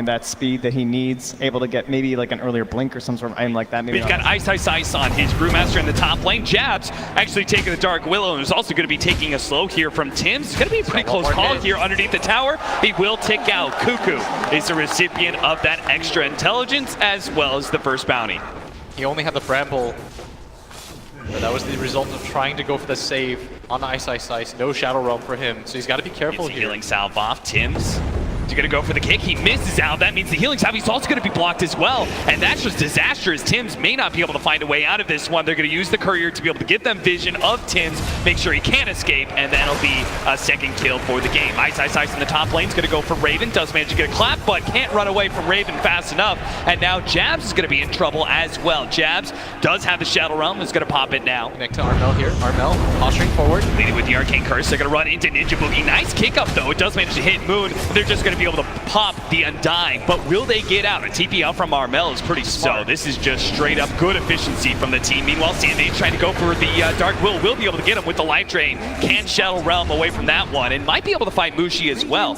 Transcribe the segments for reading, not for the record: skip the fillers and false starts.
that speed that he needs, able to get maybe like an earlier blink or some sort of item like that. Maybe we've got Ice on his Brewmaster in the top lane. Jabs actually taking the Dark Willow, and is also going to be taking a slow here from Tim's. It's going to be a pretty close call here underneath the tower. He will tick out. Cuckoo is the recipient of that extra intelligence as well as the first bounty. He only had the Bramble, but that was the result of trying to go for the save on the Ice. No Shadow Realm for him, so he's got to be careful here. Healing salve off. Tim's he's going to go for the kick. He misses out. That means the healing salve. He's also going to be blocked as well. And that's just disastrous. Tims may not be able to find a way out of this one. They're going to use the courier to be able to get them vision of Tims, make sure he can't escape, and that'll be a second kill for the game. Ice in the top lane is going to go for Raven. Does manage to get a clap, but can't run away from Raven fast enough. And now Jabs is going to be in trouble as well. Jabs does have the Shadow Realm. Is going to pop it now. Connect to Armel here. Armel posturing forward. Leading with the Arcane Curse. They're going to run into Ninja Boogie. Nice kick up though. It does manage to hit Moon. They're just going to be able to pop the Undying, but will they get out? A TP out from Armel is pretty smart. So this is just straight up good efficiency from the team. Meanwhile, Sandage trying to go for the Dark Will be able to get him with the Life Drain. Can't Shadow Realm away from that one, and might be able to find Mushi as well.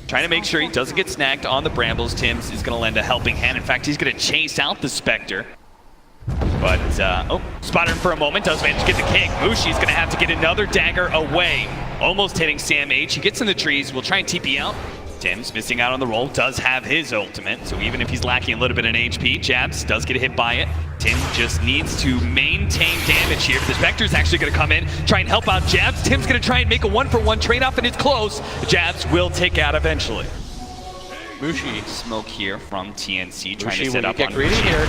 Trying to make sure he doesn't get snagged on the Brambles. Tims is going to lend a helping hand. In fact, he's going to chase out the Spectre. But, spotted him for a moment, does manage to get the kick. Mushi's going to have to get another dagger away. Almost hitting Sam H. He gets in the trees, will try and TP out. Tim's missing out on the roll, does have his ultimate, so even if he's lacking a little bit in HP, Jabs does get hit by it. Tim just needs to maintain damage here. The Spectre's actually going to come in, try and help out Jabs. Tim's going to try and make a one-for-one trade-off, and it's close. Jabs will take out eventually. Mushi. Smoke here from TNC, trying Mushi, to set up get on greedy Mushi. here.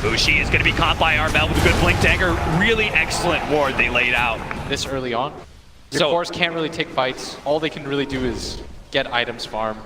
Mushi is going to be caught by Armel with a good blink dagger. Really excellent ward they laid out. This early on. Your cores can't really take fights. All they can really do is get items farm.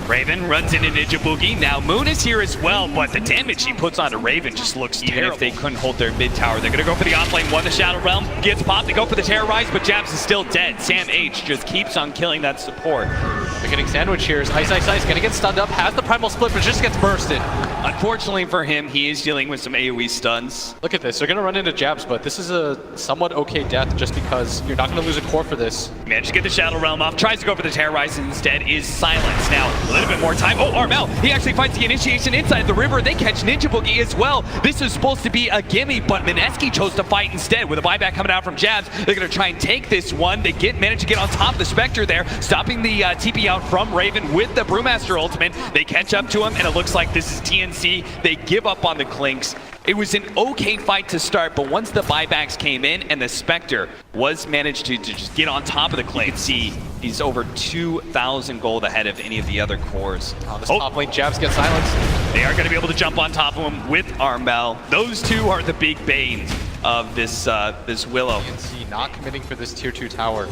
Raven runs into Ninja Boogie. Now Moon is here as well, but the damage he puts onto Raven just looks terrible. Even if they couldn't hold their mid tower, they're going to go for the offlane one. The Shadow Realm gets popped. They go for the Terrorize, but Jabs is still dead. Sam H just keeps on killing that support. They're getting sandwich here. Ice gonna get stunned up. Has the primal split, but just gets bursted. Unfortunately for him, he is dealing with some AoE stuns. Look at this. They're gonna run into Jabs, but this is a somewhat okay death just because you're not gonna lose a core for this. Managed to get the Shadow Realm off. Tries to go for the Terrorize, instead is silenced. Now a little bit more time. Oh, Armel, he actually finds the initiation inside the river. They catch Ninja Boogie as well. This is supposed to be a gimme, but Mineski chose to fight instead. With a buyback coming out from Jabs, they're going to try and take this one. They manage to get on top of the Spectre there, stopping the TP out from Raven with the Brewmaster ultimate. They catch up to him, and it looks like this is TNC. They give up on the Clinks. It was an okay fight to start, but once the buybacks came in and the Spectre was managed to just get on top of the Clinks, you can see he's over 2,000 gold ahead of any of the other cores. This top lane, Jabs get silenced. They are going to be able to jump on top of him with Armel. Those two are the big banes of this this Willow. TNC not committing for this tier 2 tower.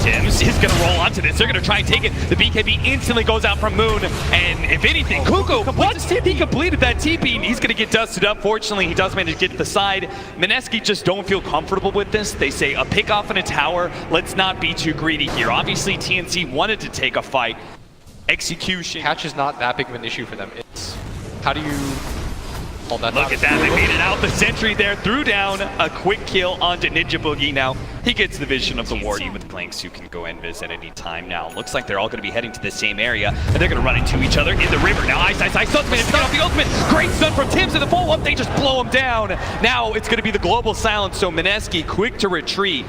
Tims is going to roll onto this. They're going to try and take it. The BKB instantly goes out from Moon. And if anything, Cuckoo, once he completed that TP, he's going to get dusted up. Fortunately, he does manage to get to the side. Mineski just don't feel comfortable with this. They say a pick off in a tower. Let's not be too greedy here. Obviously, TNC wanted to take a fight. Execution. Catch is not that big of an issue for them. It's how do you hold that? Look at that. They made it out. The sentry there threw down a quick kill onto Ninja Boogie. Now, he gets the vision of the ward with Clinks, who can go and visit any time now. Looks like they're all going to be heading to the same area, and they're going to run into each other in the river. Now, Ice Stuns managed to get off the ultimate. Great stun from Tims in the follow-up. They just blow him down. Now, it's going to be the global silence, so Mineski quick to retreat.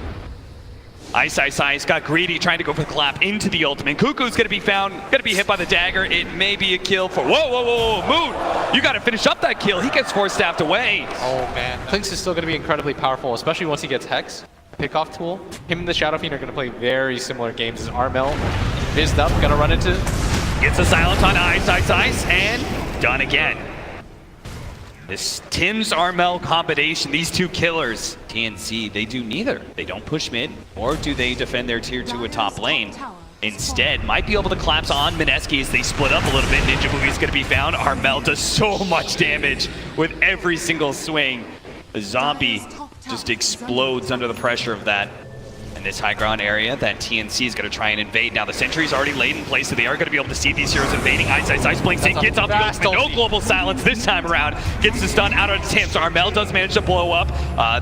Ice got greedy, trying to go for the clap into the ultimate. Cuckoo's going to be found, going to be hit by the dagger. It may be a kill for... Whoa, Moon! You got to finish up that kill. He gets force-staffed away. Oh, man. Clinks is still going to be incredibly powerful, especially once he gets Hex. Pick-off tool. Him and the Shadow Fiend are going to play very similar games as Armel. Fizzed up, going to run into... Gets a silence on Ice, and done again. This Tims Armel combination, these two killers, TNC, they do neither. They don't push mid, or do they defend their tier 2 top lane. Instead, might be able to collapse on Mineski as they split up a little bit. Ninja Boogie's going to be found. Armel does so much damage with every single swing. The zombie just explodes under the pressure of that. And this high ground area that TNC is going to try and invade. Now the sentry's already laid in place, so they are going to be able to see these heroes invading. Ice blinks in, gets off the ultimate. No global silence this time around. Gets the stun out of Tims. Armel does manage to blow up.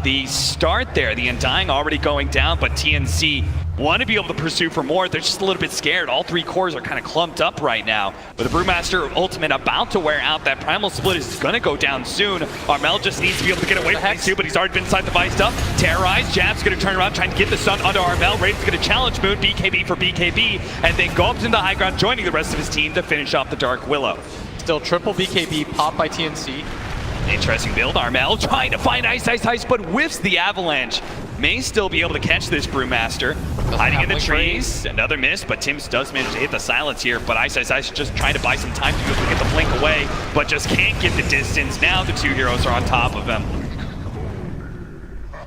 The start there, the Undying already going down, but TNC want to be able to pursue for more. They're just a little bit scared. All 3 cores are kind of clumped up right now. With the Brewmaster Ultimate about to wear out, that Primal Split is going to go down soon. Armel just needs to be able to get away from these two, but he's already been inside the Vice up. Terrorize, Jab's going to turn around, trying to get the stun onto Armel. Raven's going to challenge Moon, BKB for BKB, and then go up to the high ground, joining the rest of his team to finish off the Dark Willow. Still triple BKB popped by TNC. Interesting build. Armel trying to find Ice, but whiffs the Avalanche. May still be able to catch this Brewmaster. Hiding in the trees. Another miss, but Tims does manage to hit the silence here. But Ice just trying to buy some time to be able to get the blink away, but just can't get the distance. Now the 2 heroes are on top of him.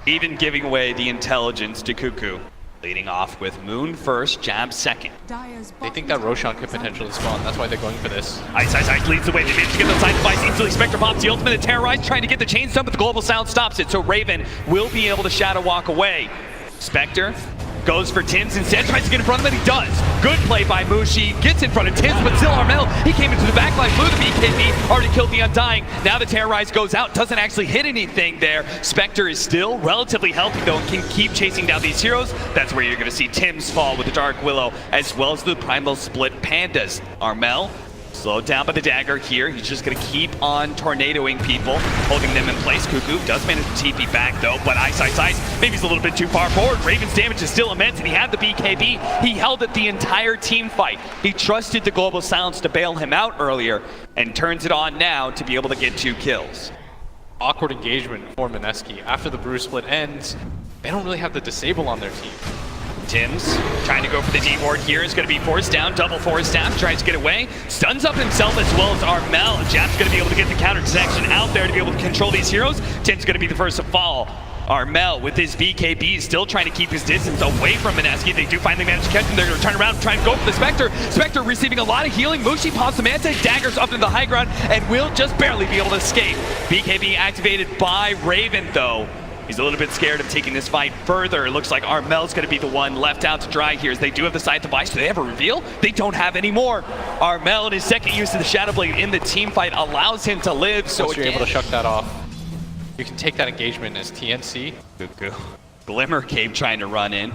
Even giving away the intelligence to Cuckoo. Leading off with Moon first, Jab second. They think that Roshan could potentially spawn. That's why they're going for this. Ice leads the way. They manage to get the side device easily. Spectre pops the ultimate and Terrorize, trying to get the chain stun, but the global sound stops it. So Raven will be able to shadow walk away. Spectre goes for Tims instead, tries to get in front of him, and he does. Good play by Mushi, gets in front of Tims, but still Armel, he came into the backline, blew the BKB, already killed the Undying. Now the Terrorize goes out, doesn't actually hit anything there. Spectre is still relatively healthy though, and can keep chasing down these heroes. That's where you're gonna see Tims fall with the Dark Willow, as well as the Primal Split Pandas. Armel slowed down by the dagger here. He's just going to keep on tornadoing people, holding them in place. Cuckoo does manage to TP back though, but Ice. Maybe he's a little bit too far forward. Raven's damage is still immense, and he had the BKB. He held it the entire team fight. He trusted the Global Silence to bail him out earlier, and turns it on now to be able to get 2 kills. Awkward engagement for Mineski. After the Brew Split ends, they don't really have the disable on their team. Tims trying to go for the D-ward here, is going to be forced down, double force staff, tries to get away, stuns up himself as well as Armel. Jab's going to be able to get the counter section out there to be able to control these heroes. Tim's going to be the first to fall. Armel with his BKB still trying to keep his distance away from Mineski. They do finally manage to catch him. They're going to turn around and try and go for the Spectre. Spectre receiving a lot of healing. Mushi pops the Manta, daggers up in the high ground, and will just barely be able to escape. BKB activated by Raven though. He's a little bit scared of taking this fight further. It looks like Armel's going to be the one left out to dry here, as they do have the side device. Do they have a reveal? They don't have any more. Armel, in his second use of the Shadow Blade in the team fight, allows him to live. So you're able to shuck that off, you can take that engagement as TNC. Cuckoo. Glimmer Cape trying to run in.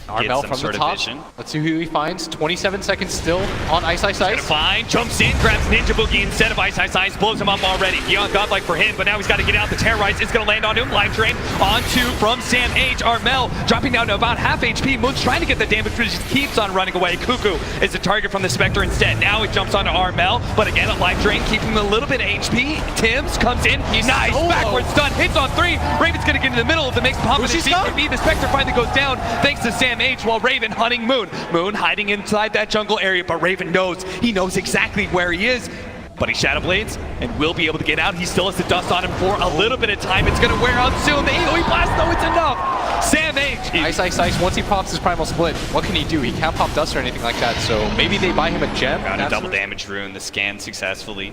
Armel from the top. Let's see who he finds. 27 seconds still on Ice. Gonna find, jumps in, grabs Ninja Boogie instead of Ice, blows him up already. Beyond Godlike for him, but now he's got to get out. The Terrorize is gonna land on him. Life Drain onto from Sam H. Armel dropping down to about half HP. Moon's trying to get the damage, but he just keeps on running away. Cuckoo is the target from the Spectre instead. Now he jumps onto Armel, but again a Life Drain, keeping him a little bit of HP. Tims comes in, he's nice, backward stun, hits on 3. Raven's gonna get in the middle of the mix, pop with his BKB. The Spectre finally goes down thanks to Sam H, while Raven hunting Moon. Moon hiding inside that jungle area, but Raven knows. He knows exactly where he is. But he Shadow Blades and will be able to get out. He still has the dust on him for a little bit of time. It's going to wear out soon. The AoE blast, though, it's enough. Sam H. Ice. Once he pops his Primal Split, what can he do? He can't pop dust or anything like that, so maybe they buy him a gem. Got a double damage rune. The scan successfully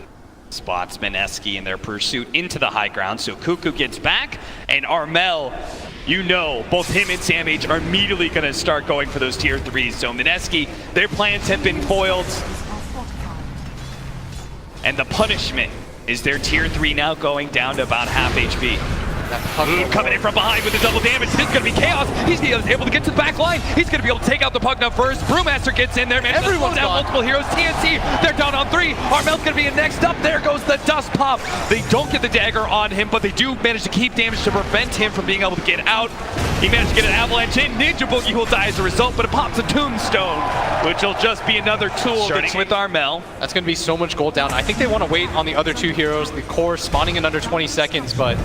spots Mineski in their pursuit into the high ground. So Cuckoo gets back, and Armel, you know, both him and Sam H are immediately going to start going for those tier 3s. So Mineski, their plans have been foiled. And the punishment is their tier 3 now going down to about half HP. Moon coming in from behind with the double damage. This is going to be chaos. He's able to get to the back line. He's going to be able to take out the Pugna first. Brewmaster gets in there, man. Everyone's out. Multiple heroes. TNC, they're down on 3. Armel's going to be in next up. There goes the dust pop. They don't get the dagger on him, but they do manage to keep damage to prevent him from being able to get out. He managed to get an avalanche in. Ninja Boogie will die as a result, but it pops a tombstone, which will just be another tool starting with Armel. That's going to be so much gold down. I think they want to wait on the other 2 heroes. The core spawning in under 20 seconds, but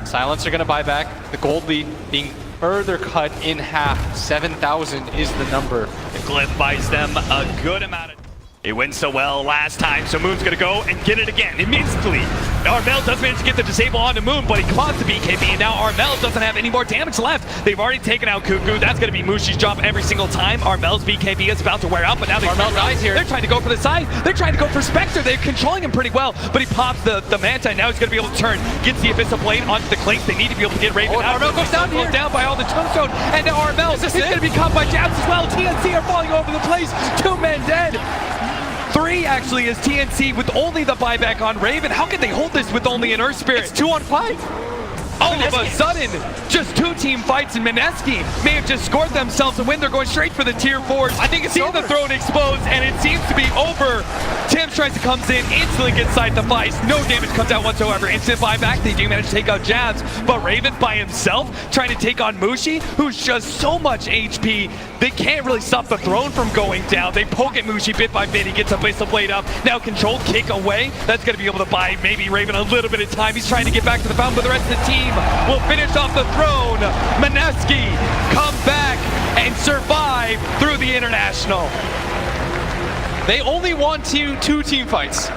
Silence are going to buy back. The gold lead being further cut in half. 7,000 is the number. The Glyph buys them a good amount of... It went so well last time, so Moon's gonna go and get it again immediately. Armel does manage to get the disable onto Moon, but he caught the BKB, and now Armel doesn't have any more damage left. They've already taken out Cuckoo. That's gonna be Mushi's job every single time. Armel's BKB is about to wear out, but now Armel dies here. They're trying to go for the side. They're trying to go for Spectre. They're controlling him pretty well, but he pops the Manta, and now he's gonna be able to turn. Gets the Abyssal Blade onto the Clink. They need to be able to get Raven out. Armel goes down here. Down by all the tombstone, and now Armel is gonna be caught by jabs as well. TNC are falling over the place. 2 men dead. 3 actually is TNC with only the buyback on Raven. How can they hold this with only an Earth Spirit? It's 2 on 5. All of a sudden, just 2 team fights, and Mineski may have just scored themselves a win. They're going straight for the tier 4s. I think it's See over. the throne exposed, and it seems to be over. Tim tries to comes in, instantly gets side the fight. No damage comes out whatsoever. Instant buyback. They do manage to take out Jabs, but Raven by himself trying to take on Mushi, who's just so much HP. They can't really stop the throne from going down. They poke at Mushi bit by bit. He gets a Blade Blade up. Now controlled kick away. That's going to be able to buy maybe Raven a little bit of time. He's trying to get back to the fountain, but the rest of the team will finish off the throne. Mineski come back and survive through the international. They only won two team fights.